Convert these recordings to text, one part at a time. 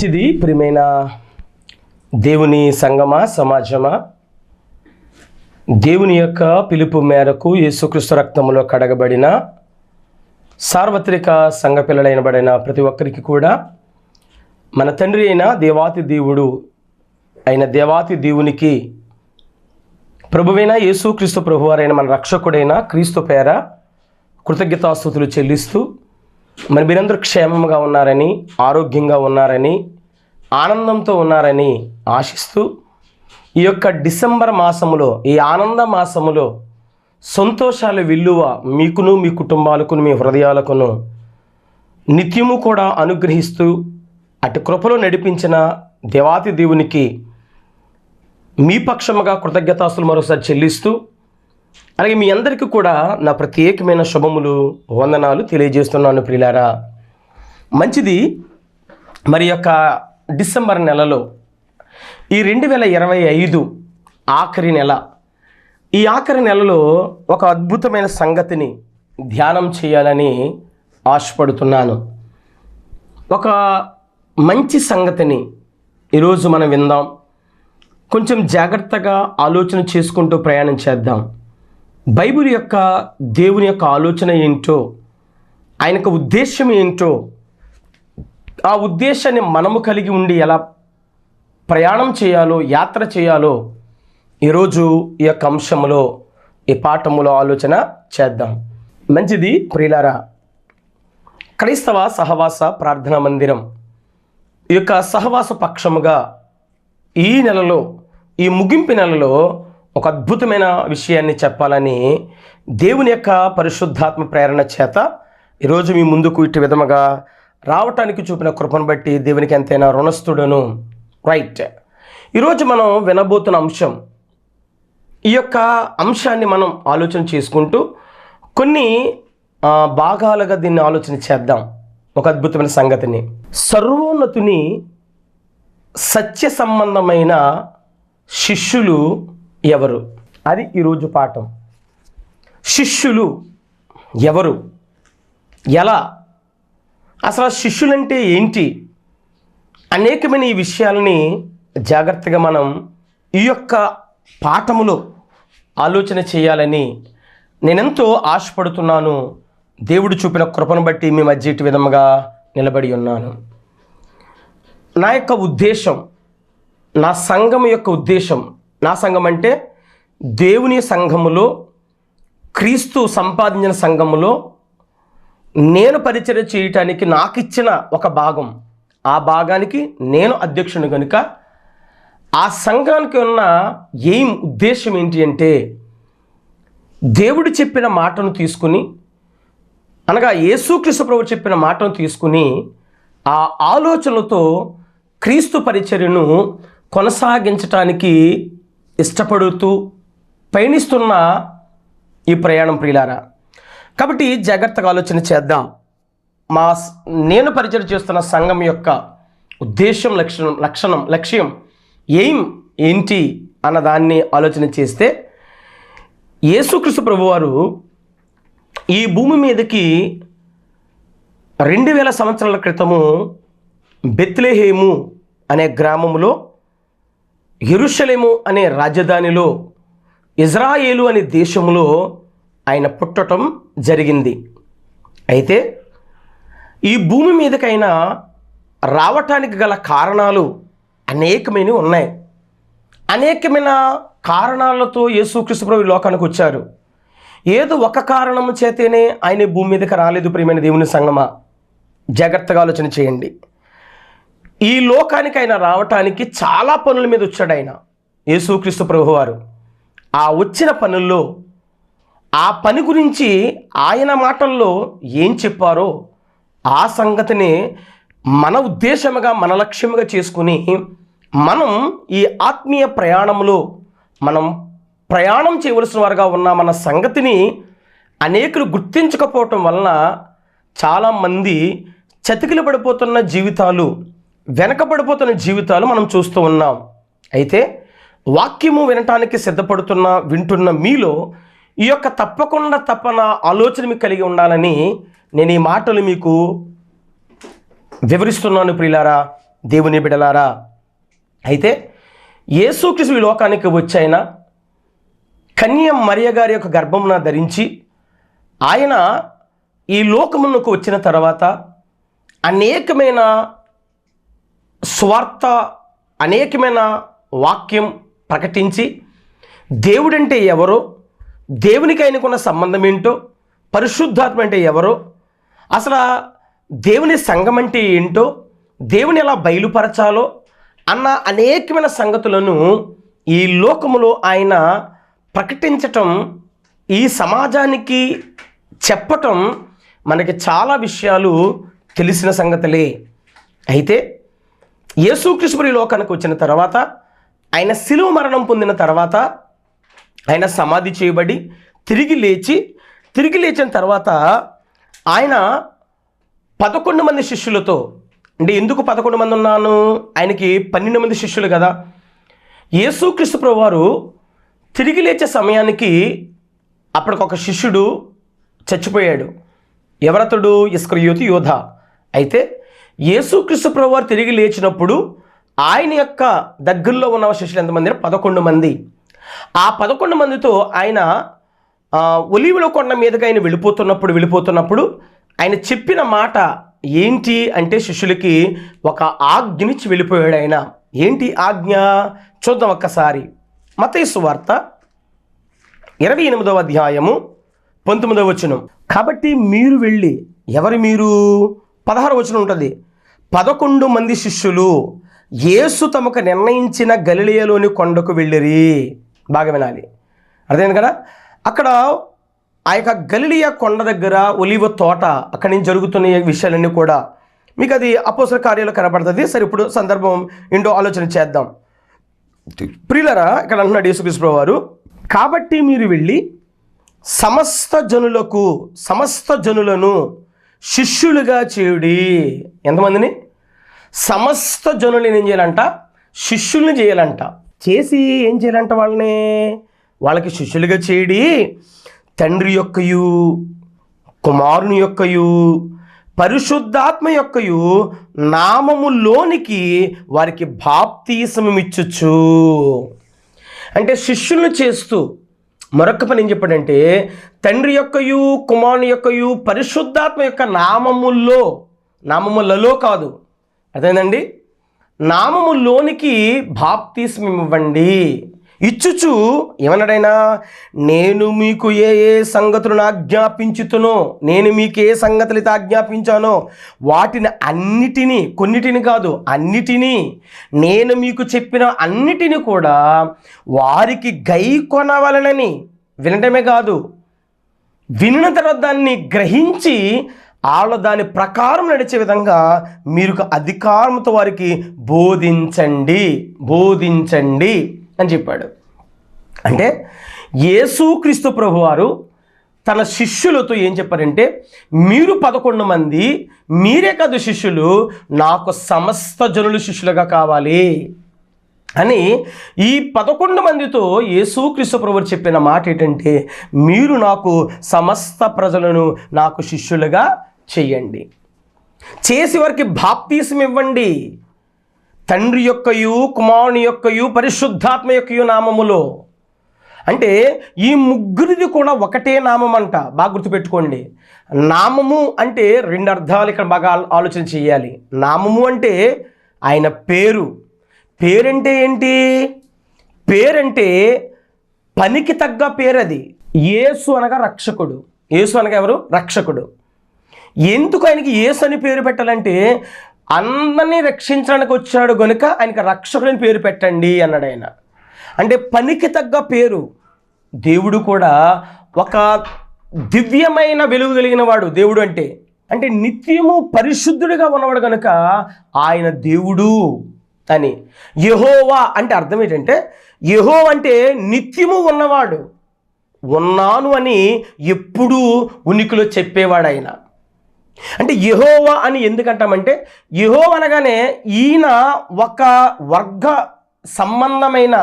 మంచిది. ప్రియమైన దేవుని సంగమా, సమాజమా, దేవుని యొక్క పిలుపు మేరకు యేసుక్రీస్తు రక్తములో కడగబడిన సార్వత్రిక సంఘ పిల్లలైనబడిన ప్రతి ఒక్కరికి కూడా మన తండ్రి అయిన దేవాతి దేవునికి ప్రభువైన యేసుక్రీస్తు ప్రభువారైన మన రక్షకుడైన క్రీస్తు పేర కృతజ్ఞతాస్తుతులు చెల్లిస్తూ మరి మీరందరూ క్షేమంగా ఉన్నారని, ఆరోగ్యంగా ఉన్నారని, ఆనందంతో ఉన్నారని ఆశిస్తూ ఈ యొక్క డిసెంబర్ మాసములో, ఈ ఆనంద మాసములో సంతోషాల విల్లువ మీకును, మీ కుటుంబాలకును, మీ హృదయాలకును నిత్యము కూడా అనుగ్రహిస్తూ అటు కృపలో నడిపించిన దేవాతి దేవునికి మీ పక్షముగా కృతజ్ఞతాస్తులు మరోసారి చెల్లిస్తూ, అలాగే మీ అందరికీ కూడా నా ప్రత్యేకమైన శుభములు, వందనాలు తెలియజేస్తున్నాను ప్రియులారా. మంచిది. మరి యొక్క డిసెంబర్ నెలలో ఈ 2025 ఆఖరి నెల, ఈ ఆఖరి నెలలో ఒక అద్భుతమైన సంగతిని ధ్యానం చేయాలని ఆశపడుతున్నాను. ఒక మంచి సంగతిని ఈరోజు మనం విందాం. కొంచెం జాగ్రత్తగా ఆలోచన చేసుకుంటూ ప్రయాణం చేద్దాం. బైబిల్ యొక్క దేవుని యొక్క ఆలోచన ఏంటో, ఆయన యొక్క ఉద్దేశం ఏంటో, ఆ ఉద్దేశాన్ని మనము కలిగి ఉండి ఎలా ప్రయాణం చేయాలో, యాత్ర చేయాలో ఈరోజు ఈ యొక్క అంశంలో, ఈ పాఠములో ఆలోచన చేద్దాం. మంచిది. ప్రియులారా, క్రైస్తవ సహవాస ప్రార్థనా మందిరం ఈ యొక్క సహవాస పక్షముగా ఈ నెలలో, ఈ ముగింపు నెలలో ఒక అద్భుతమైన విషయాన్ని చెప్పాలని దేవుని యొక్క పరిశుద్ధాత్మ ప్రేరణ చేత ఈరోజు మీ ముందుకు ఇటు విధముగా రావటానికి చూపిన కృపను బట్టి దేవునికి ఎంతైనా రుణస్థుడను. రైట్. ఈరోజు మనం వినబోతున్న అంశం, ఈ యొక్క అంశాన్ని మనం ఆలోచన చేసుకుంటూ కొన్ని భాగాలుగా దీన్ని ఆలోచన చేద్దాం. ఒక అద్భుతమైన సంగతిని, సర్వోన్నతుని సత్య సంబంధమైన శిష్యులు ఎవరు, అది ఈరోజు పాఠం. శిష్యులు ఎవరు, ఎలా, అసలు శిష్యులంటే ఏంటి, అనేకమైన ఈ విషయాలని జాగ్రత్తగా మనం ఈ యొక్క పాఠములో ఆలోచన చేయాలని నేనెంతో ఆశపడుతున్నాను. దేవుడు చూపిన కృపను బట్టి మీ మధ్య ఇటు విధముగా నిలబడి ఉన్నాను. నా యొక్క ఉద్దేశం, నా సంఘం యొక్క ఉద్దేశం, నా సంఘం అంటే దేవుని సంఘములో, క్రీస్తు సంపాదించిన సంఘములో నేను పరిచర్య చేయటానికి నాకు ఇచ్చిన ఒక భాగం, ఆ భాగానికి నేను అధ్యక్షుని కనుక ఆ సంఘానికి ఉన్న ఉద్దేశం ఏంటి అంటే, దేవుడు చెప్పిన మాటను తీసుకుని, అనగా యేసుక్రీస్తు ప్రభువు చెప్పిన మాటను తీసుకుని ఆ ఆలోచనలతో క్రీస్తు పరిచర్యను కొనసాగించటానికి ఇష్టపడుతూ పయనిస్తున్న ఈ ప్రయాణం ప్రియులారా. కాబట్టి జాగ్రత్తగా ఆలోచన చేద్దాం. నేను పరిచయం చేస్తున్న సంఘం యొక్క ఉద్దేశం, లక్ష్యం ఏంటి అన్న దాన్ని ఆలోచన చేస్తే, యేసుక్రీస్తు ప్రభువారు ఈ భూమి మీదకి 2000 సంవత్సరాల క్రితము బెత్లెహేము అనే గ్రామంలో, యెరూషలేము అనే రాజధానిలో, ఇజ్రాయేలు అనే దేశంలో ఆయన పుట్టడం జరిగింది. అయితే ఈ భూమి మీదకైనా రావటానికి గల కారణాలు అనేకమైనవి ఉన్నాయి. అనేకమైన కారణాలతో యేసుక్రీస్తు ప్రభువు లోకానికి వచ్చారు. ఏదో ఒక కారణం చేతనే ఆయన భూమి మీదకి రాలేదు. ప్రియమైన దేవుని సంగమా, జాగ్రత్తగా ఆలోచన చేయండి. ఈ లోకానికి ఆయన రావటానికి చాలా పనుల మీద వచ్చాడు ఆయన, యేసుక్రీస్తు ప్రభువారు. ఆ వచ్చిన పనుల్లో, ఆ పని గురించి ఆయన మాటల్లో ఏం చెప్పారో ఆ సంగతిని మన ఉద్దేశముగా, మన లక్ష్యముగా చేసుకుని మనం ఈ ఆత్మీయ ప్రయాణంలో మనం ప్రయాణం చేయవలసిన వారుగా ఉన్న మన సంగతిని అనేకులు గుర్తించకపోవటం వలన చాలామంది చతికిల పడిపోతున్న జీవితాలు, వెనకబడిపోతున్న జీవితాలు మనం చూస్తూ ఉన్నాం. అయితే వాక్యము వినటానికి వింటున్న మీలో ఈ యొక్క తప్పకుండా తప్పన ఆలోచన మీకు కలిగి ఉండాలని నేను ఈ మాటలు మీకు వివరిస్తున్నాను ప్రియులారా. దేవుని బిడ్డలారా, అయితే యేసుక్రీస్తు ఈ లోకానికి వచ్చాయన కన్య మరియ గారి యొక్క గర్భమున ధరించి ఆయన ఈ లోకమునకు వచ్చిన తర్వాత అనేకమైన స్వార్థ, అనేకమైన వాక్యం ప్రకటించి దేవుడంటే ఎవరో, దేవునికి ఆయనకున్న సంబంధం ఏంటో, పరిశుద్ధాత్మ అంటే ఎవరో, అసలు దేవుని సంఘం అంటే ఏంటో, దేవుని ఎలా బయలుపరచాలో అన్న అనేకమైన సంగతులను ఈ లోకములో ఆయన ప్రకటించటం, ఈ సమాజానికి చెప్పటం మనకి చాలా విషయాలు తెలిసిన సంగతులే. అయితే యేసుక్రీస్తు ఈ లోకానికి వచ్చిన తర్వాత, ఆయన శిలువ మరణం పొందిన తర్వాత, ఆయన సమాధి చేయబడి తిరిగి లేచిన తర్వాత ఆయన 11 మంది శిష్యులతో, అంటే ఎందుకు 11 మంది ఉన్నాను, ఆయనకి 12 మంది శిష్యులు కదా. యేసుక్రీస్తు ప్రభువారు తిరిగి లేచే సమయానికి అప్పటికొక శిష్యుడు చచ్చిపోయాడు. ఎవరతడు? ఇస్కరియోతు యోధ. అయితే యేసుక్రీస్తు ప్రభువారు తిరిగి లేచినప్పుడు ఆయన యొక్క దగ్గరలో ఉన్న శిష్యులు ఎంతమంది? 11 మంది. ఆ 11 మందితో ఆయన ఒలీవల కొండ మీదకి ఆయన వెళ్ళిపోతున్నప్పుడు ఆయన చెప్పిన మాట ఏంటి అంటే, శిష్యులకి ఒక ఆజ్ఞనిచ్చి వెళ్ళిపోయాడు ఆయన. ఏంటి ఆజ్ఞ? చూద్దాం ఒక్కసారి. మత్తయి సువార్త 28వ అధ్యాయము 19వ వచనం. కాబట్టి మీరు వెళ్ళి, ఎవరు మీరు? 16వ వచనం ఉంటుంది. 11 మంది శిష్యులు యేసు తమకు నిర్ణయించిన గలిలయలోని కొండకు వెళ్ళిరి. బాగా వినాలి, అర్థమైంది కదా. అక్కడ ఆ యొక్క గలిలయ కొండ దగ్గర ఒలీవ తోట, అక్కడి నుంచి జరుగుతున్న విషయాలన్నీ కూడా మీకు అది అపోస్తల కార్యాలు కనబడుతుంది. సరే, ఇప్పుడు సందర్భం ఏంటో ఆలోచన చేద్దాం. ప్రియులారా, ఇక్కడ అంటున్నాడు యేసుక్రీస్తు వారు, కాబట్టి మీరు వెళ్ళి సమస్త జనులను శిష్యులుగా చేయుడి. ఎంతమందిని? సమస్త జనులను ఏం చేయాలంట? శిష్యుల్ని చేయాలంట. చేసి ఏం చేయాలంట? వాళ్ళకి శిష్యులుగా చేయడి, తండ్రి యొక్కయు, కుమారుని యొక్కయు, పరిశుద్ధాత్మ యొక్కయు నామములోనికి వారికి బాప్తిసమమిచ్చుచు. అంటే శిష్యులను చేస్తూ మరొక పని ఏం చెప్పాడంటే, తండ్రి యొక్కయు, కుమారుని యొక్కయు, పరిశుద్ధాత్మ యొక్క నామములలో కాదు, అదేనండి, నామములోనికి బాప్తిస్మం ఇవ్వండి. ఇచ్చుచు ఏమన్నాడైనా? నేను మీకు ఏ సంగతులను ఆజ్ఞాపించుతునో, నేను మీకు ఏ సంగతులు అయితే ఆజ్ఞాపించానో వాటిని అన్నిటినీ, కొన్నిటిని కాదు అన్నిటినీ, నేను మీకు చెప్పిన అన్నిటినీ కూడా వారికి గైకొనవలెనని. వినడమే కాదు, వినిన తర్వాత దాన్ని గ్రహించి వాళ్ళు దాని ప్రకారం నడిచే విధంగా మీరు అధికారంతో వారికి బోధించండి అని చెప్పాడు. అంటే యేసుక్రీస్తు ప్రభువారు తన శిష్యులతో ఏం చెప్పారంటే, మీరు 11 మంది, మీరే కాదు శిష్యులు, నాకు సమస్త జనులు శిష్యులుగా కావాలి అని ఈ 11 మందితో యేసుక్రీస్తు ప్రభువారు చెప్పిన మాట ఏంటంటే, మీరు నాకు సమస్త ప్రజలను నాకు శిష్యులుగా చెయ్యండి, చేసి వారికి బాప్తిసం ఇవ్వండి, తండ్రి యొక్కయు, కుమారుని యొక్కయు, పరిశుద్ధాత్మ యొక్కయు నామములో. అంటే ఈ ముగ్గురిది కూడా ఒకటే నామం అంట. బాగా గుర్తుపెట్టుకోండి. నామము అంటే 2 అర్థాలు ఇక్కడ బాగా ఆలోచన చేయాలి. నామము అంటే ఆయన పేరు. పేరంటే ఏంటి? పేరంటే పనికి తగ్గ పేరు. అది యేసు అనగా రక్షకుడు. యేసు అనగా ఎవరు? రక్షకుడు. ఎందుకు ఆయనకి యేసు అని పేరు పెట్టాలంటే, అందరినీ రక్షించడానికి వచ్చాడు గనుక ఆయనకి రక్షకుడిని పేరు పెట్టండి అన్నాడు ఆయన. అంటే పనికి తగ్గ పేరు. దేవుడు కూడా ఒక దివ్యమైన వెలుగు కలిగిన వాడు. దేవుడు అంటే నిత్యము పరిశుద్ధుడిగా ఉన్నవాడు కనుక ఆయన దేవుడు అని. యెహోవా అంటే అర్థం ఏంటంటే, యెహోవా అంటే నిత్యము ఉన్నవాడు, ఉన్నాను అని ఎప్పుడూ ఉనికిలో చెప్పేవాడు ఆయన. అంటే యెహోవా అని ఎందుకంటామంటే, యెహోవా అనగానే ఈయన ఒక వర్గ సంబంధమైన,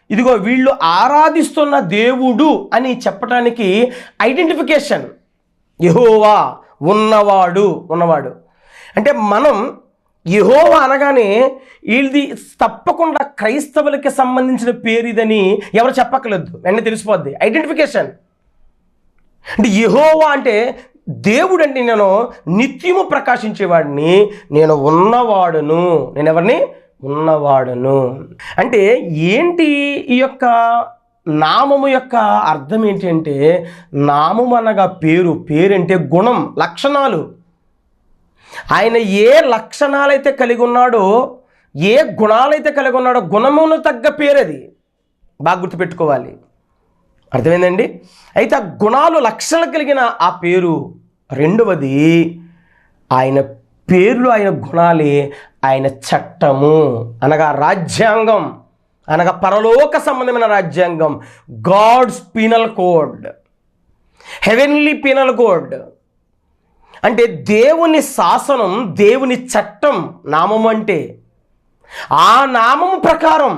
ఇదిగో వీళ్ళు ఆరాధిస్తున్న దేవుడు అని చెప్పడానికి ఐడెంటిఫికేషన్. యెహోవా ఉన్నవాడు. అంటే మనం యెహోవా అనగానే ఇది తప్పకుండా క్రైస్తవులకి సంబంధించిన పేరు ఇదని ఎవరు చెప్పక్కర్లేదు, వెంటనే తెలిసిపోద్ది. ఐడెంటిఫికేషన్. అంటే యెహోవా అంటే దేవుడు, అంటే నేను నిత్యము ప్రకాశించేవాడిని, నేను ఉన్నవాడును. నేను ఎవరిని? ఉన్నవాడును. అంటే ఏంటి ఈ యొక్క నామము యొక్క అర్థం ఏంటి అంటే, నామము అనగా పేరు, పేరంటే గుణం, లక్షణాలు. ఆయన ఏ లక్షణాలైతే కలిగి ఉన్నాడో, ఏ గుణాలైతే కలిగి ఉన్నాడో, గుణమును తగ్గ పేరు అది. బాగా గుర్తుపెట్టుకోవాలి. అర్థమైందండి? అయితే ఆ గుణాలు, లక్షణాలు కలిగిన ఆ పేరు. రెండవది, ఆయన పేర్లు, ఆయన గుణాలే ఆయన చట్టము అనగా రాజ్యాంగం, అనగా పరలోక సంబంధమైన రాజ్యాంగం. God's penal code, heavenly penal code. అంటే దేవుని శాసనం, దేవుని చట్టం నామము. అంటే ఆ నామము ప్రకారం,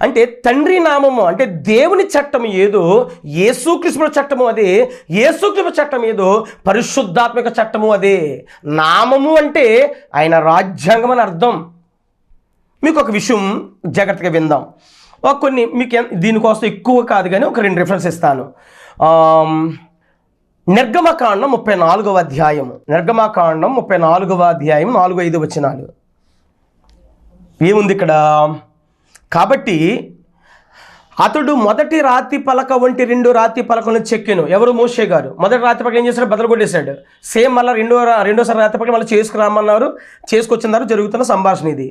అంటే తండ్రి నామము, అంటే దేవుని చట్టం ఏదో యేసుక్రీస్తు చట్టము అదే, యేసుక్రీస్తు చట్టం ఏదో పరిశుద్ధాత్మక చట్టము అదే. నామము అంటే ఆయన రాజ్యాంగం అని అర్థం. మీకు ఒక విషయం జాగ్రత్తగా విందాం. కొన్ని మీకు దీనికోసం ఎక్కువ కాదు కానీ ఒక 2 రిఫరెన్స్ ఇస్తాను. నిర్గమకాండం 34వ అధ్యాయము, నిర్గమకాండం 34వ అధ్యాయం 4-5 వచనాలు. ఏముంది ఇక్కడ? కాబట్టి అతడు మొదటి రాతి పలక వంటి 2 రాతి పలకలను చెక్కెను. ఎవరు? మోషే గారు. మొదటి రాతి పలక ఏం చేశాడు? బదలు కొట్టేశాడు. సేమ్ మళ్ళీ రెండోసారి రాతి పలక మళ్ళీ చేసుకురామన్నారు, చేసుకొచ్చినారు. జరుగుతున్న సంభాషణ ఇది.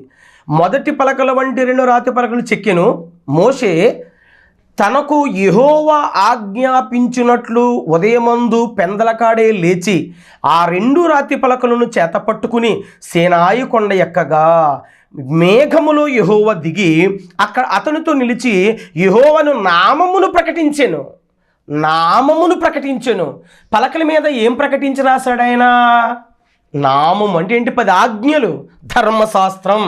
మొదటి పలకల వంటి 2 రాతి పలకలను చెక్కెను. మోషే తనకు యెహోవా ఆజ్ఞాపించినట్లు ఉదయమందు పెందలకాడే లేచి ఆ 2 రాతి పలకలను చేత పట్టుకుని సేనాయి కొండ ఎక్కగా, మేఘములో యెహోవా దిగి అక్కడ అతనితో నిలిచి యెహోవాను నామమును ప్రకటించెను. నామమును ప్రకటించెను. పలకల మీద ఏం ప్రకటించి రాశాడు ఆయన? నామం అంటే ఏంటి? 10 ఆజ్ఞలు, ధర్మశాస్త్రం.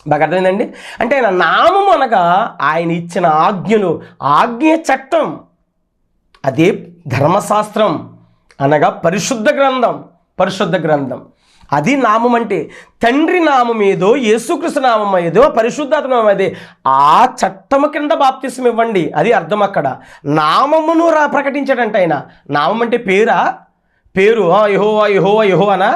బాగా అర్థమైందండి? అంటే ఆయన నామము అనగా ఆయన ఇచ్చిన ఆజ్ఞలు, ఆజ్ఞ చట్టం, అదే ధర్మశాస్త్రం అనగా పరిశుద్ధ గ్రంథం. పరిశుద్ధ గ్రంథం అది నామం. అంటే తండ్రి నామం ఏదో, యేసుక్రీస్తు నామం ఏదో, పరిశుద్ధాత్మ నామం అదే. ఆ చట్టము కింద బాప్తిసం ఇవ్వండి, అది అర్థం అక్కడ. నామమును ప్రకటించాడంట ఆయన. నామం అంటే పేరా? పేరు యెహోవా యెహోవా యెహోవానా?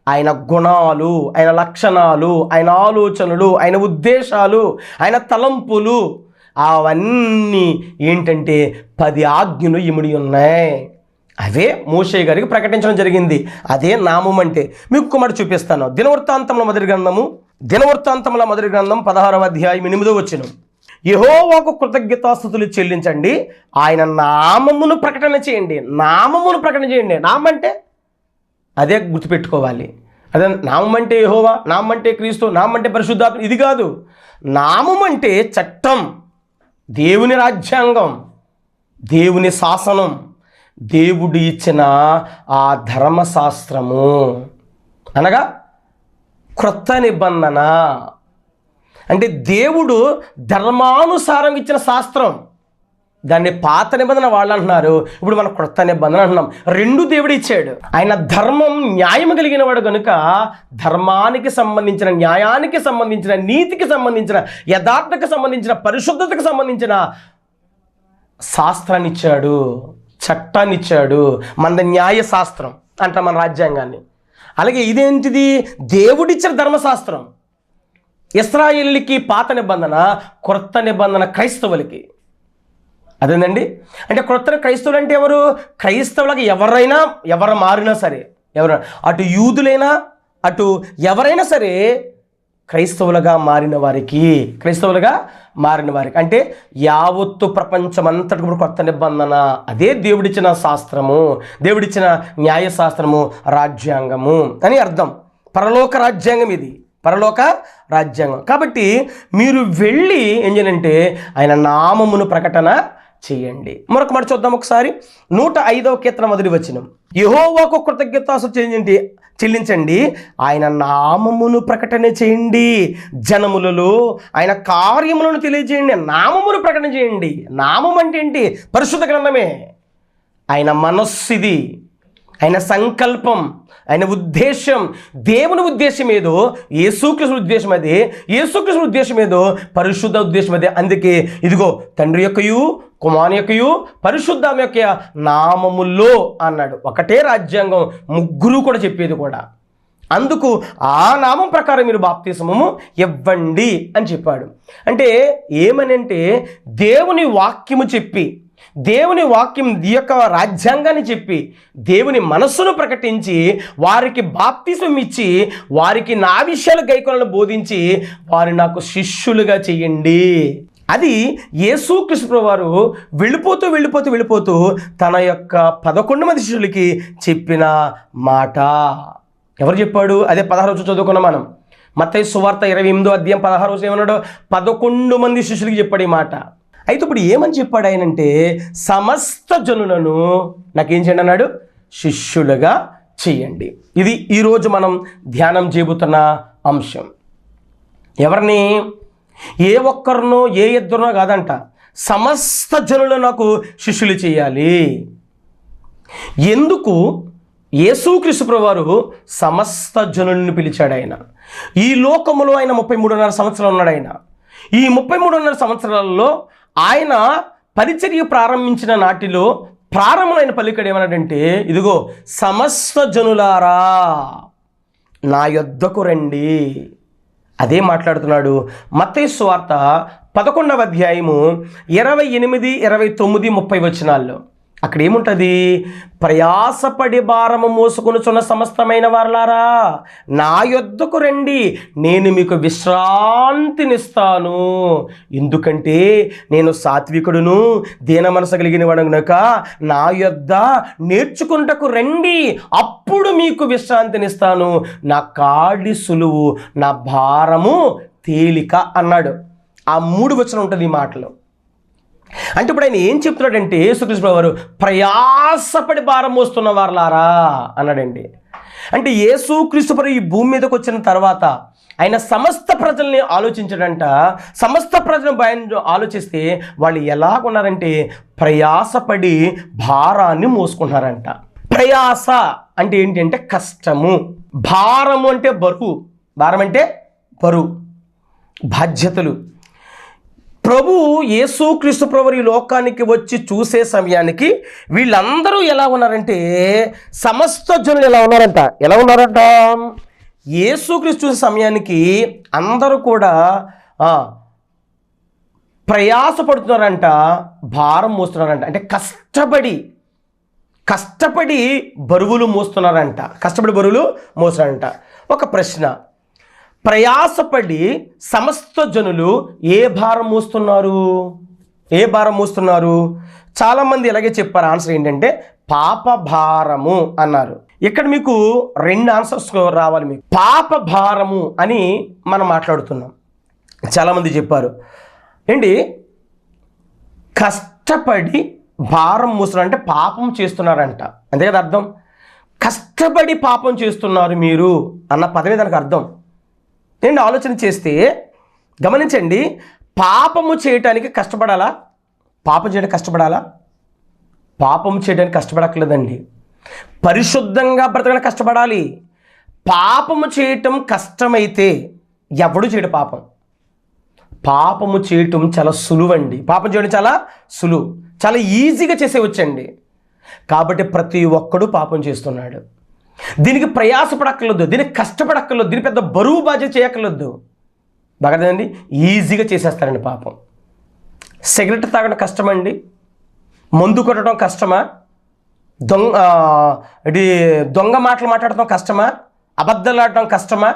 ఆయన గుణాలు, ఆయన లక్షణాలు, ఆయన ఆలోచనలు, ఆయన ఉద్దేశాలు, ఆయన తలంపులు, అవన్నీ ఏంటంటే 10 ఆజ్ఞలు ఇమిడి ఉన్నాయి. అవే మోషే గారికి ప్రకటించడం జరిగింది. అదే నామం అంటే. మీకు కుమారుడు చూపిస్తాను. దినవృత్తాంతముల మొదటి గ్రంథం 16వ అధ్యాయం 8వ వచనం. యెహోవాకు కృతజ్ఞతాస్తుతులు చెల్లించండి, ఆయన నామమును ప్రకటన చేయండి. నామమును ప్రకటన చేయండి. నామం అంటే అదే గుర్తుపెట్టుకోవాలి. అదే నామం అంటే యెహోవా, నామం అంటే క్రీస్తు, నామం అంటే పరిశుద్ధాత్మ, ఇది కాదు. నామం అంటే చట్టం, దేవుని రాజ్యాంగం, దేవుని శాసనం, దేవుడు ఇచ్చిన ఆ ధర్మశాస్త్రము అనగా క్రొత్త నిబంధన. అంటే దేవుడు ధర్మానుసారం ఇచ్చిన శాస్త్రం. దాన్ని పాత నిబంధన వాళ్ళు అంటున్నారు, ఇప్పుడు మనం క్రొత్త నిబంధన అంటున్నాం. 2 దేవుడు ఇచ్చాడు. ఆయన ధర్మం, న్యాయం కలిగిన వాడు కనుక ధర్మానికి సంబంధించిన, న్యాయానికి సంబంధించిన, నీతికి సంబంధించిన, యథార్థకు సంబంధించిన, పరిశుద్ధతకు సంబంధించిన శాస్త్రాన్ని ఇచ్చాడు, చట్టాన్ని ఇచ్చాడు. మన న్యాయ శాస్త్రం అంటాం మన రాజ్యాంగాన్ని. అలాగే ఇదేంటిది? దేవుడిచ్చిన ధర్మశాస్త్రం. ఇశ్రాయేలుకి పాత నిబంధన, క్రొత్త నిబంధన క్రైస్తవులకి. అదేనండి. అంటే క్రొత్త క్రైస్తవులు అంటే ఎవరు? క్రైస్తవులకు ఎవరు మారినా సరే, ఎవరు అటు యూదులైనా అటు ఎవరైనా సరే క్రైస్తవులుగా మారిన వారికి అంటే యావత్తు ప్రపంచం అంతటి కూడా కొత్త నిబంధన. అదే దేవుడిచ్చిన శాస్త్రము, దేవుడిచ్చిన న్యాయశాస్త్రము, రాజ్యాంగము అని అర్థం. పరలోక రాజ్యాంగం ఇది, పరలోక రాజ్యాంగం. కాబట్టి మీరు వెళ్ళి ఏం చేయాలంటే ఆయన నామమును ప్రకటన చేయండి. మరొక మాట చూద్దాం ఒకసారి. 105వ కీర్తన మొదటి వచనం. యెహోవాకు కృతజ్ఞతాస్తుతులు చెల్లించండి, ఆయన నామమును ప్రకటన చేయండి, జనములలో ఆయన కార్యములను తెలియజేయండి. నామమును ప్రకటన చేయండి. నామం అంటే ఏంటి? పరిశుద్ధ గ్రంథమే. ఆయన మనస్సు ఇది, ఆయన సంకల్పం, ఆయన ఉద్దేశం, దేవుని ఉద్దేశం ఏదో యేసుక్రీస్తు ఉద్దేశం అదే, యేసుక్రీస్తు ఉద్దేశం ఏదో పరిశుద్ధ ఉద్దేశం అదే. అందుకే ఇదిగో తండ్రి యొక్కయు కుమారుని యొక్కయు పరిశుద్ధాత్మ యొక్క నామములో అన్నాడు. ఒకటే రాజ్యాంగం, ముగ్గురు కూడా చెప్పేది కూడా. అందుకు ఆ నామం ప్రకారం మీరు బాప్తిస్మము ఇవ్వండి అని చెప్పాడు. అంటే ఏమనంటే దేవుని వాక్యము చెప్పి, దేవుని వాక్యం ఈ యొక్క రాజ్యాంగాన్ని చెప్పి, దేవుని మనస్సును ప్రకటించి, వారికి బాప్తిస్మం ఇచ్చి, వారికి నా విషయాలు గైకొనలను బోధించి, వారు నాకు శిష్యులుగా చెయ్యండి. అది యేసుక్రీస్తు వారు వెళ్ళిపోతూ తన యొక్క 11 మంది శిష్యులకి చెప్పిన మాట. ఎవరు చెప్పాడు? అదే 16 చదువుకున్నాం మనం. మత్తయి సువార్త 28:16 ఏమన్నాడు? 11 మంది శిష్యులకి చెప్పాడు ఈ మాట. అయితే ఇప్పుడు ఏమని చెప్పాడు ఆయనంటే, సమస్త జనులను నాకేం చేయండి అన్నాడు? శిష్యులుగా చెయ్యండి. ఇది ఈరోజు మనం ధ్యానం చేయబోతున్న అంశం. ఎవరిని? ఏ ఒక్కరినో ఏ ఇద్దరినో కాదంట, సమస్త జనులు నాకు శిష్యులు చేయాలి. ఎందుకు? యేసుక్రీస్తు ప్రభువారు సమస్త జనులను పిలిచాడు. ఆయన ఈ లోకములో ఆయన 33.5 సంవత్సరాలు ఉన్నాడు. ఆయన ఈ 33.5 సంవత్సరాలలో ఆయన పరిచర్య ప్రారంభించిన నాటిలో ప్రారంభమైన పలికడు ఏమన్నాడంటే, ఇదిగో సమస్త జనులారా నా యొద్దకు రండి. అదే మాట్లాడుతున్నాడు. మత్తయి సువార్త 11వ అధ్యాయము 28, 29, 30 వచనాల్లో. అక్కడ ఏముంటుంది? ప్రయాసపడి భారము మోసుకొనుచున్న సమస్తమైన వారలారా నా యొద్దకు రండి, నేను మీకు విశ్రాంతినిస్తాను. ఎందుకంటే నేను సాత్వికుడును దీన మనసు కలిగిన వాడు గనుక నా యొద్ద నేర్చుకుంటకు రండి, అప్పుడు మీకు విశ్రాంతినిస్తాను. నా కాడి సులువు, నా భారము తేలిక అన్నాడు. ఆ 3 వచనం ఉంటుంది ఈ మాటలో. అంటే ఇప్పుడు ఆయన ఏం చెప్తున్నాడంటే, యేసుక్రీస్తు వారు ప్రయాసపడి భారం మోస్తున్న వారలారా అన్నాడండి. అంటే యేసుక్రీస్తు వారు ఈ భూమి మీదకి వచ్చిన తర్వాత ఆయన సమస్త ప్రజల్ని ఆలోచించాడంట. సమస్త ప్రజలను ఆలోచిస్తే వాళ్ళు ఎలాగున్నారంటే ప్రయాసపడి భారాన్ని మోసుకుంటున్నారంట. ప్రయాస అంటే ఏంటంటే కష్టము, భారము అంటే బరువు, భారం అంటే బరువు, బాధ్యతలు. ప్రభు యేసుక్రీస్తు ప్రభువు ఈ లోకానికి వచ్చి చూసే సమయానికి వీళ్ళందరూ ఎలా ఉన్నారంటే, సమస్త జనులు ఎలా ఉన్నారంట? యేసుక్రీస్తు చూసే సమయానికి అందరూ కూడా ప్రయాసపడుతున్నారంట, భారం మోస్తున్నారంట. అంటే కష్టపడి బరువులు మోస్తున్నారంట, కష్టపడి బరువులు మోస్తున్నారంట. ఒక ప్రశ్న, ప్రయాసపడి సమస్త జనులు ఏ భారం మోస్తున్నారు? చాలామంది ఇలాగే చెప్పారు. ఆన్సర్ ఏంటంటే పాప భారము అన్నారు. ఇక్కడ మీకు 2 ఆన్సర్స్ రావాలి. మీకు పాప భారము అని మనం మాట్లాడుతున్నాం. చాలామంది చెప్పారు ఏంటి, కష్టపడి భారం మోస్తున్నారంటే పాపం చేస్తున్నారంట, అంతే కదా అర్థం. కష్టపడి పాపం చేస్తున్నారు మీరు అన్న పదమే దానికి అర్థం. నేను ఆలోచన చేస్తే గమనించండి, పాపము చేయటానికి కష్టపడాలా? పాపం చేయడానికి కష్టపడాలా? పాపం చేయడానికి కష్టపడక్కర్లేదండి. పరిశుద్ధంగా బ్రతకడానికి కష్టపడాలి. పాపము చేయటం కష్టమైతే ఎవడు చేయడు పాపం. పాపము చేయటం చాలా సులువండి. పాపం చేయడం చాలా సులువు, చాలా ఈజీగా చేసేవచ్చండి. కాబట్టి ప్రతి ఒక్కడు పాపం చేస్తున్నాడు. దీనికి ప్రయాసపడక్కర్లేదు, దీనికి కష్టపడక్కర్లేదు, దీని పెద్ద బరువు బాధ్యత చేయక్కర్లేదు. బాగా కదండి, ఈజీగా చేసేస్తారండి పాపం. సిగరెట్ తాగడం కష్టమండి, మందు కొట్టడం కష్టమా, దొంగ మాటలు మాట్లాడటం కష్టమా, అబద్ధాలు ఆడటం కష్టమా,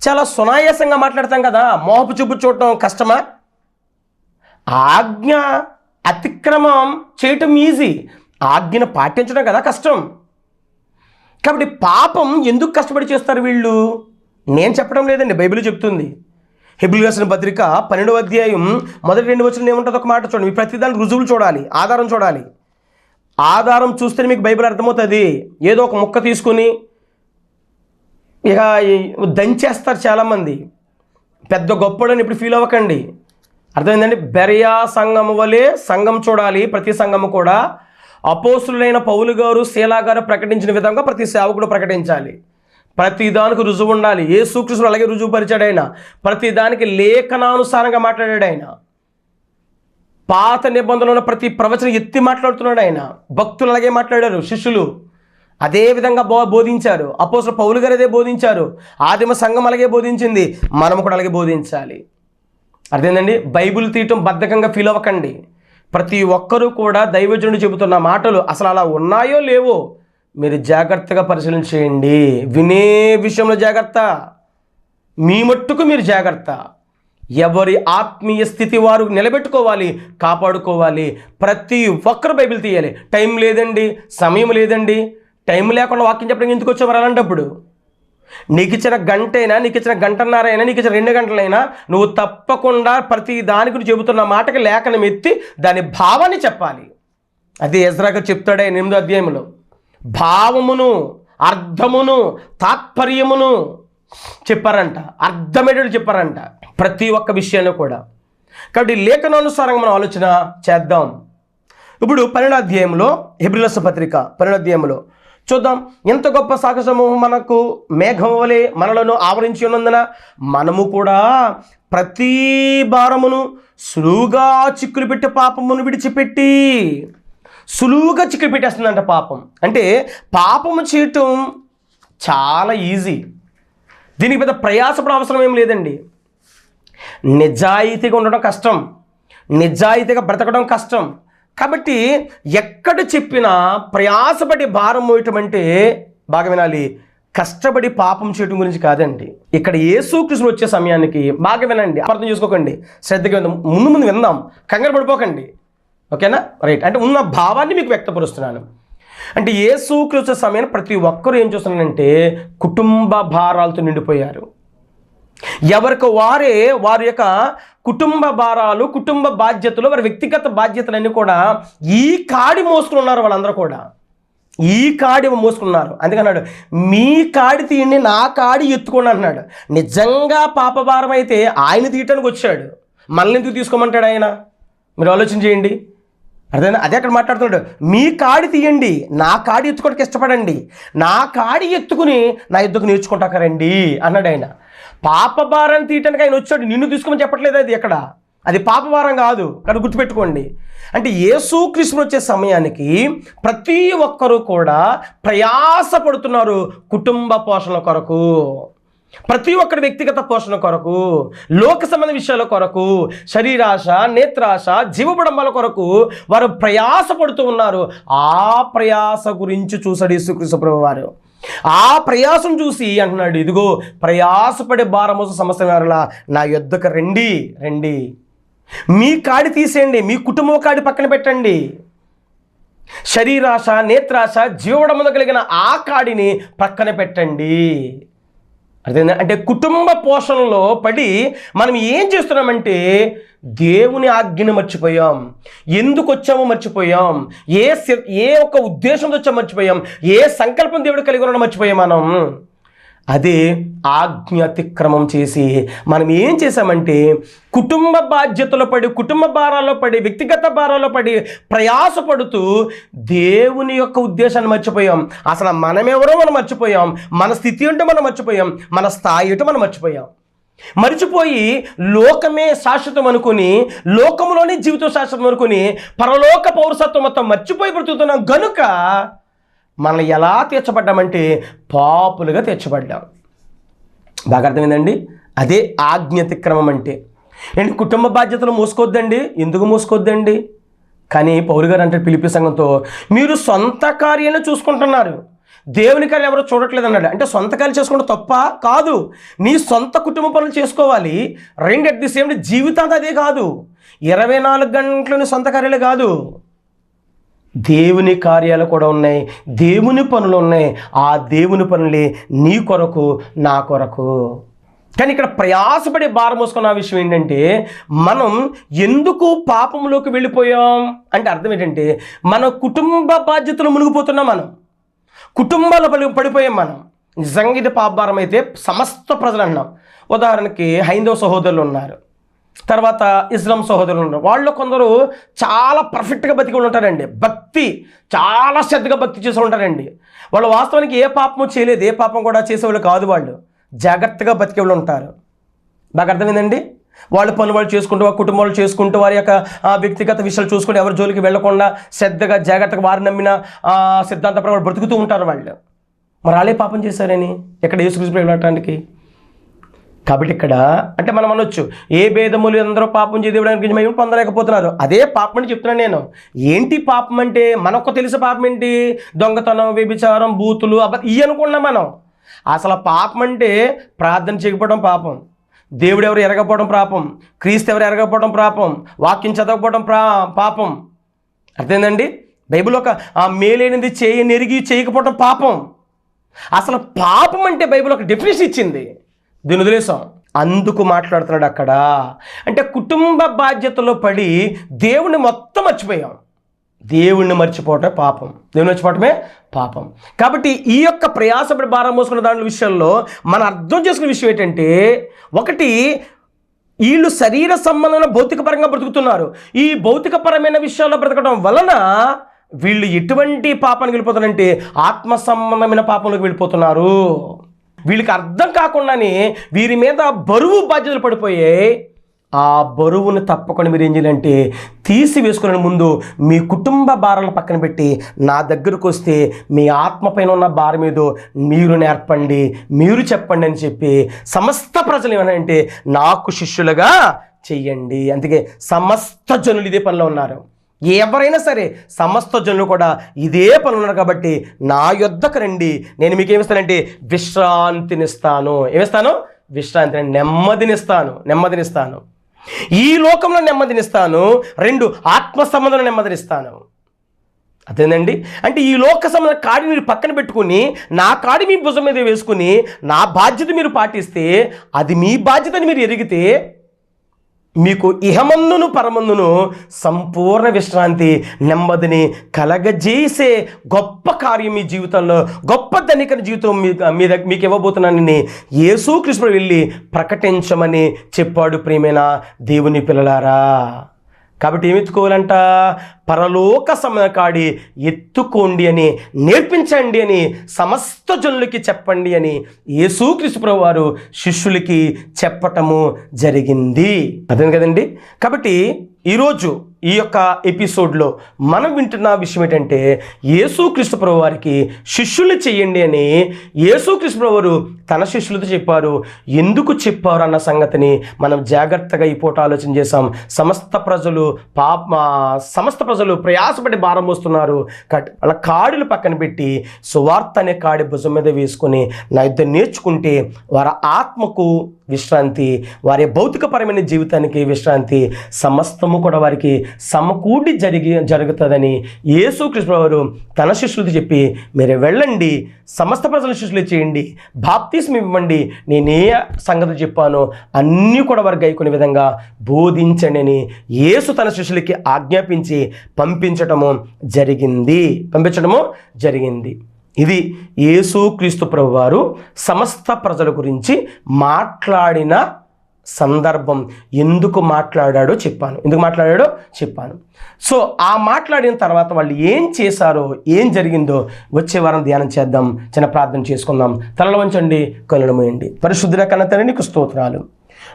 చాలా సునాయాసంగా మాట్లాడతాం కదా, మోహపు చూపు చూడటం కష్టమా? ఆజ్ఞ అతిక్రమం చేయటం ఈజీ, ఆజ్ఞను పాటించడం కదా కష్టం. కాబట్టి పాపం ఎందుకు కష్టపడి చేస్తారు వీళ్ళు? నేను చెప్పడం లేదండి, బైబిల్ చెప్తుంది. హెబ్రీయులకు రాసిన పత్రిక 12వ అధ్యాయం 1-2 వచనం ఏముంటుంది? ఒక మాట చూడండి. మీ ప్రతిదాని రుజువులు చూడాలి, ఆధారం చూడాలి. ఆధారం చూస్తే మీకు బైబిల్ అర్థమవుతుంది. ఏదో ఒక ముక్క తీసుకుని ఇక దంచేస్తారు చాలామంది. పెద్ద గొప్పడని ఇప్పుడు ఫీల్ అవ్వకండి, అర్థమైందండి. బెరయా సంఘము వలె సంఘం చూడాలి, ప్రతి సంఘము కూడా అపోస్తులైన పౌలు గారు, శీలా గారు ప్రకటించిన విధంగా ప్రతి సేవకుడు ప్రకటించాలి. ప్రతి దానికి రుజువు ఉండాలి. యేసుక్రీస్తు అలాగే రుజువు పరిచాడు ఆయన. ప్రతి దానికి లేఖనానుసారంగా మాట్లాడాడు ఆయన. పాత నిబంధనలో ప్రతి ప్రవచనం ఎత్తి మాట్లాడుతున్నాడు ఆయన. భక్తులు అలాగే మాట్లాడారు, శిష్యులు అదే విధంగా బోధించారు. అపోస్తలుడు పౌలు గారు అదే బోధించారు. ఆదిమ సంఘం అలాగే బోధించింది. మనము కూడా అలాగే బోధించాలి. అర్థమైందండి? బైబిల్ తీయటం బద్ధకంగా ఫీల్ అవ్వకండి. ప్రతి ఒక్కరూ కూడా దైవజనుడు చెబుతున్న మాటలు అసలు అలా ఉన్నాయో లేవో మీరు జాగ్రత్తగా పరిశీలన చేయండి. వినే విషయంలో జాగ్రత్త, మీ మట్టుకు మీరు జాగ్రత్త. ఎవరి ఆత్మీయ స్థితి వారు నిలబెట్టుకోవాలి, కాపాడుకోవాలి. ప్రతి ఒక్కరు బైబిల్ తీయాలి. టైం లేదండి, సమయం లేదండి, టైం లేకుండా వాక్యం చెప్పడానికి ఎందుకు వచ్చావు అలాంటప్పుడు? నీకు ఇచ్చిన గంటైనా, నీకు ఇచ్చిన గంటన్నరైనా, నీకు ఇచ్చిన 2 గంటలైనా నువ్వు తప్పకుండా ప్రతి దానికి నువ్వు చెబుతున్న మాటకి లేఖనం ఎత్తి దాని భావాన్ని చెప్పాలి. అది ఎజ్రా గారు చెప్తాడే 8వ అధ్యాయంలో. భావమును, అర్థమును, తాత్పర్యమును చెప్పారంట, అర్థమయ్యేటట్టు చెప్పారంట ప్రతి ఒక్క విషయాన్ని కూడా. కాబట్టి లేఖనానుసారంగా మనం ఆలోచన చేద్దాం. ఇప్పుడు 12వ అధ్యాయంలో, హెబ్రీయుల పత్రిక 12వ అధ్యాయంలో చూద్దాం. ఎంత గొప్ప సాక్షి సమూహం మనకు మేఘం వలె మనలను ఆవరించి ఉన్నందున మనము కూడా ప్రతి భారమును సులువుగా చిక్కులు పెట్టి పాపమును విడిచిపెట్టి. సులువుగా చిక్కులు పెట్టేస్తుందంట పాపం. అంటే పాపము చేయటం చాలా ఈజీ. దీనికి పెద్ద ప్రయాసపడ అవసరం ఏం లేదండి. నిజాయితీగా ఉండడం కష్టం, నిజాయితీగా బ్రతకడం కష్టం. కాబట్టి ఎక్కడ చెప్పినా ప్రయాసపడి భారం మోయటం అంటే, బాగా వినాలి, కష్టపడి పాపం చేయటం గురించి కాదండి. ఇక్కడ యేసుక్రీస్తు వచ్చే సమయానికి బాగా వినండి, అర్థం చేసుకోకండి, శ్రద్ధగా విందాం. ముందు విందాం, కంగారు పడిపోకండి. ఓకేనా? రైట్. అంటే ఉన్న భావాన్ని మీకు వ్యక్తపరుస్తున్నాను. అంటే యేసుక్రీస్తు సమయాన్ని ప్రతి ఒక్కరూ ఏం చూస్తున్నారంటే కుటుంబ భారాలతో నిండిపోయారు. ఎవరికి వారే వారి యొక్క కుటుంబ భారాలు, కుటుంబ బాధ్యతలు, వారి వ్యక్తిగత బాధ్యతలన్నీ కూడా ఈ కాడి మోసుకుని ఉన్నారు. వాళ్ళందరూ కూడా ఈ కాడి మోసుకున్నారు. అందుకన్నాడు, మీ కాడి తీయండి, నా కాడి ఎత్తుకోండి అన్నాడు. నిజంగా పాపభారం అయితే ఆయన తీయటానికి వచ్చాడు, మనల్ని ఎందుకు తీసుకోమంటాడు ఆయన? మీరు ఆలోచన చేయండి. అదే అక్కడ మాట్లాడుతున్నాడు. మీ కాడి తీయండి, నా కాడి ఎత్తుకోవడానికి ఇష్టపడండి, నా కాడి ఎత్తుకుని నా యుద్ధకు నేర్చుకుంటాకరండి అన్నాడు ఆయన. పాపభారాన్ని తీయటానికి ఆయన వచ్చాడు, నిన్ను తీసుకోమని చెప్పట్లేదు. అది ఎక్కడ, అది పాపభారం కాదు. కానీ గుర్తుపెట్టుకోండి. అంటే యేసుక్రీస్తు వచ్చే సమయానికి ప్రతి ఒక్కరూ కూడా ప్రయాసపడుతున్నారు కుటుంబ పోషణ కొరకు, ప్రతి ఒక్కరి వ్యక్తిగత పోషణ కొరకు, లోక సంబంధ విషయాల కొరకు, శరీరాశ, నేత్రాశ, జీవబడంబాల కొరకు వారు ప్రయాసపడుతూ ఉన్నారు. ఆ ప్రయాస గురించి చూసాడు యేసుక్రీస్తు ప్రభువారు. ఆ ప్రయాసం చూసి అంటున్నాడు, ఇదిగో ప్రయాసపడే భారమోస సమస్య వారులా నా యొద్దకు రండి, రండి. మీ కాడి తీసేయండి, మీ కుటుంబం కాడి పక్కన పెట్టండి. శరీరాశ, నేత్రాశ, జీవబడంబ కలిగిన ఆ కాడిని పక్కన పెట్టండి. అర్థమైందా? అంటే కుటుంబ పోషణలో పడి మనం ఏం చేస్తున్నామంటే దేవుని ఆజ్ఞను మర్చిపోయాం, ఎందుకు వచ్చామో మర్చిపోయాం, ఏ ఒక్క ఉద్దేశంతో వచ్చామో మర్చిపోయాం, ఏ సంకల్పం దేవుడు కలిగి ఉండడం మర్చిపోయాం మనం. అదే ఆజ్ఞ అతిక్రమం చేసి మనం ఏం చేసామంటే కుటుంబ బాధ్యతలో పడి, కుటుంబ భారాల్లో పడి, వ్యక్తిగత భారాల్లో పడి ప్రయాసపడుతూ దేవుని యొక్క ఉద్దేశాన్ని మర్చిపోయాం. అసలు మనమెవరో మనం మర్చిపోయాం, మన స్థితి ఏంటో మనం మర్చిపోయాం, మన స్థాయి ఏంటో మనం మర్చిపోయాం. మర్చిపోయి లోకమే శాశ్వతం అనుకుని, లోకంలోనే జీవితం శాశ్వతం అనుకుని పరలోక పౌరసత్వం మొత్తం మర్చిపోయి బ్రతుకుతున్నాం. గనుక మనం ఎలా తీర్చబడ్డామంటే పాపులుగా తీర్చబడ్డాం. బాగా అర్థమైందండి? అదే ఆజ్ఞాతిక్రమం అంటే. ఏంటి, కుటుంబ బాధ్యతలు మోసుకోవద్దండి, ఎందుకు మోసుకోవద్దండి? కానీ పౌలు గారు అంటే ఫిలిప్పీ సంఘంతో, మీరు సొంత కార్యాలను చూసుకుంటున్నారు, దేవుని కార్యం ఎవరో చూడట్లేదు అన్నాడు. అంటే సొంత కార్యాలు చేసుకుంటే తప్ప కాదు, నీ సొంత కుటుంబ పనులు చేసుకోవాలి. రెండు అట్ ది సేమ్ జీవితాంతం అదే కాదు, 24 గంటలు సొంత కార్యాలే కాదు, దేవుని కార్యాలు కూడా ఉన్నాయి, దేవుని పనులు ఉన్నాయి. ఆ దేవుని పనులే నీ కొరకు, నా కొరకు. కానీ ఇక్కడ ప్రయాసపడే భారం మోసుకున్న విషయం ఏంటంటే, మనం ఎందుకు పాపంలోకి వెళ్ళిపోయాం అంటే అర్థం ఏంటంటే, మన కుటుంబ బాధ్యతలు మునిగిపోతున్నాం, మనం కుటుంబాలు పడిపోయాం. మనం నిజంగా ఇది పాపభారం అయితే సమస్త ప్రజలు అన్నాం. ఉదాహరణకి హైందవ సహోదరులు ఉన్నారు, తర్వాత ఇస్లాం సహోదరులు ఉన్నారు, వాళ్ళు కొందరు చాలా పర్ఫెక్ట్గా బతికి ఉంటారండి. భక్తి చాలా శ్రద్ధగా భక్తి చేసి ఉంటారండి. వాళ్ళు వాస్తవానికి ఏ పాపము చేయలేదు, ఏ పాపం కూడా చేసేవాళ్ళు కాదు. వాళ్ళు జాగ్రత్తగా బతికే వాళ్ళు ఉంటారు. బాగా అర్థమైందండి. వాళ్ళ పనులు వాళ్ళు చేసుకుంటూ, వారి కుటుంబాలు చేసుకుంటూ, వారి యొక్క వ్యక్తిగత విషయాలు చూసుకుంటూ, ఎవరి జోలికి వెళ్లకుండా శ్రద్ధగా జాగ్రత్తగా వారు నమ్మిన సిద్ధాంత ప్రకారం బ్రతుకుతూ ఉంటారు వాళ్ళు. మరి వాళ్ళే పాపం చేశారని ఇక్కడ యేసుక్రీస్తు వెళ్ళటానికి. కాబట్టి ఇక్కడ అంటే మనం అనొచ్చు, ఏ భేదములు అందరూ పాపం చేయడానికి మేము పొందలేకపోతున్నారు. అదే పాపం అని చెప్తున్నాను నేను. ఏంటి పాపం అంటే మనకు తెలిసే పాపం ఏంటి? దొంగతనం, వ్యభిచారం, బూతులు, ఇవి అనుకున్నాం మనం. అసలు పాపం అంటే ప్రార్థన చేయకపోవడం పాపం, దేవుడు ఎవరు ఎరగకపోవడం పాపం, క్రీస్తు ఎవరు ఎరగకపోవడం పాపం, వాక్యం చదవకపోవడం పాపం. అర్థమైందండి. బైబిల్ ఒక మేలైనది నెరిగి చేయకపోవడం పాపం. అసలు పాపం అంటే బైబిల్ ఒక డెఫినేషన్ ఇచ్చింది, దీని వదిలేసాం. అందుకు మాట్లాడుతున్నాడు అక్కడ. అంటే కుటుంబ బాధ్యతలో పడి దేవుణ్ణి మొత్తం మర్చిపోయాం. దేవుణ్ణి మర్చిపోవటమే పాపం, దేవుని మర్చిపోవటమే పాపం. కాబట్టి ఈ యొక్క ప్రయాసపడి భారం మోసుకున్న దాని విషయంలో మనం అర్థం చేసుకునే విషయం ఏంటంటే, ఒకటి, వీళ్ళు శరీర సంబంధమైన భౌతికపరంగా బ్రతుకుతున్నారు. ఈ భౌతికపరమైన విషయాల్లో బ్రతకడం వలన వీళ్ళు ఎటువంటి పాపానికి వెళ్ళిపోతారంటే ఆత్మ సంబంధమైన పాపంలోకి వెళ్ళిపోతున్నారు. వీళ్ళకి అర్థం కాకుండానే వీరి మీద బరువు బాధ్యతలు పడిపోయాయి. ఆ బరువును తప్పకుండా మీరు ఏం చేయాలంటే తీసివేసుకునే ముందు మీ కుటుంబ భారాలను పక్కన పెట్టి నా దగ్గరకు వస్తే మీ ఆత్మ పైన ఉన్న భారం ఏదో మీరు నేర్పండి, మీరు చెప్పండి అని చెప్పి సమస్త ప్రజలు ఏమనంటే నాకు శిష్యులుగా చెయ్యండి. అందుకే సమస్త జనులు ఇదే పనిలో ఉన్నారు. ఎవరైనా సరే సమస్త జనులు కూడా ఇదే పని ఉన్నారు. కాబట్టి నా యొద్దకు రండి, నేను మీకు ఏమిస్తానంటే విశ్రాంతినిస్తాను. ఏమిస్తాను? విశ్రాంతి, నెమ్మదినిస్తాను. ఈ లోకంలో నెమ్మదినిస్తాను, 2 ఆత్మ సంబంధంలో నెమ్మదినిస్తాను. అదేనండి. అంటే ఈ లోక సంబంధ కాడి మీరు పక్కన పెట్టుకుని నా కాడి మీ భుజం మీద వేసుకుని నా బాధ్యత మీరు పాటిస్తే, అది మీ బాధ్యతని మీరు ఎరిగితే మీకు ఇహమందును పరమందును సంపూర్ణ విశ్రాంతి, నెమ్మదిని కలగజేసే గొప్ప కార్యం మీ జీవితంలో, గొప్ప ధనిక జీవితం మీకు ఇవ్వబోతున్నానని యేసుక్రీస్తు వెళ్ళి ప్రకటించమని చెప్పాడు. ప్రియమైన దేవుని పిల్లలారా, కాబట్టి ఏమి ఎత్తుకోవాలంట? పరలోక సమయ కాడి ఎత్తుకోండి అని, నేర్పించండి అని, సమస్త జనులకి చెప్పండి అని యేసుక్రీస్తు ప్రభువు వారు శిష్యులకి చెప్పటము జరిగింది. అదే కదండి. కాబట్టి ఈరోజు ఈ యొక్క ఎపిసోడ్లో మనం వింటున్న విషయం ఏంటంటే, యేసుక్రీస్తు ప్రభువు వారికి శిష్యులు చేయండి అని యేసుక్రీస్తు ప్రభువు వారు తన శిష్యులతో చెప్పారు. ఎందుకు చెప్పారు అన్న సంగతిని మనం జాగ్రత్తగా ఈ పూట ఆలోచన చేసాం. సమస్త ప్రజలు ప్రయాసపడి భారం మోస్తున్నారు. వాళ్ళ కాడులు పక్కన పెట్టి సువార్త అనే కాడి భుజం మీద వేసుకొని నా యుద్ధం నేర్చుకుంటే వారి ఆత్మకు విశ్రాంతి, వారి భౌతికపరమైన జీవితానికి విశ్రాంతి, సమస్తము కూడా వారికి సమకూడి జరుగుతుందని యేసుక్రీస్తు వారు తన శిష్యులతో చెప్పి, మీరు వెళ్ళండి, సమస్త ప్రజల శిష్యులు చేయండి, బాప్తిస్మం ఇవ్వండి, నేనే సంగతి చెప్పానో అన్నీ కూడా వారు గైకొనే విధంగా బోధించండి అని యేసు తన శిష్యులకి ఆజ్ఞాపించి పంపించటము జరిగింది. ఇది యేసుక్రీస్తు ప్రభువారు సమస్త ప్రజల గురించి మాట్లాడిన సందర్భం. ఎందుకు మాట్లాడాడో చెప్పాను. సో ఆ మాట్లాడిన తర్వాత వాళ్ళు ఏం చేశారో, ఏం జరిగిందో వచ్చే వారం ధ్యానం చేద్దాం. చిన్న ప్రార్థన చేసుకుందాం. తలలు వంచండి, కళ్ళు మూయండి. పరిశుద్ధుల కన్న తండ్రి, నీకు స్తోత్రాలు.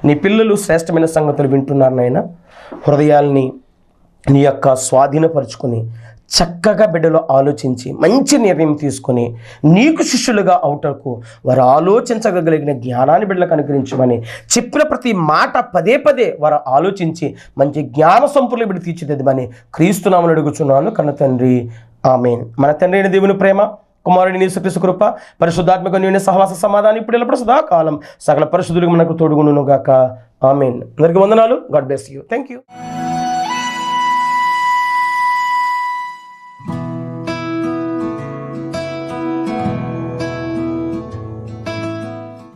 నీ పిల్లలు శ్రేష్టమైన సంగతులు వింటున్నారు నాయన. హృదయాల్ని నీ యొక్క స్వాధీనపరుచుకొని చక్కగా బిడ్డలో ఆలోచించి మంచి నిర్ణయం తీసుకొని నీకు శిష్యులుగా అవుటకు వారు ఆలోచించగలిగిన జ్ఞానాన్ని బిడ్డలకు అనుగ్రహించమని చెప్పిన ప్రతి మాట పదే వారు ఆలోచించి మంచి జ్ఞాన సంపూర్ణ బిడ్డ తీర్చిదిద్దమని క్రీస్తునామమున అడుగుచున్నాను కన్న తండ్రి, ఆమేన్. మన తండ్రి అయిన దేవుని ప్రేమ, కుమారుని యేసుక్రీస్తు కృప, పరిశుద్ధాత్మక అన్యోన్య సహవాస సమాధానం ఇప్పుడు ఎల్లప్పుడూ సదాకాలం సకల పరిశుద్ధులకు మనకు తోడుగుండును గాక. ఆమేన్. అందరికీ వందనాలు. God bless you. Thank you.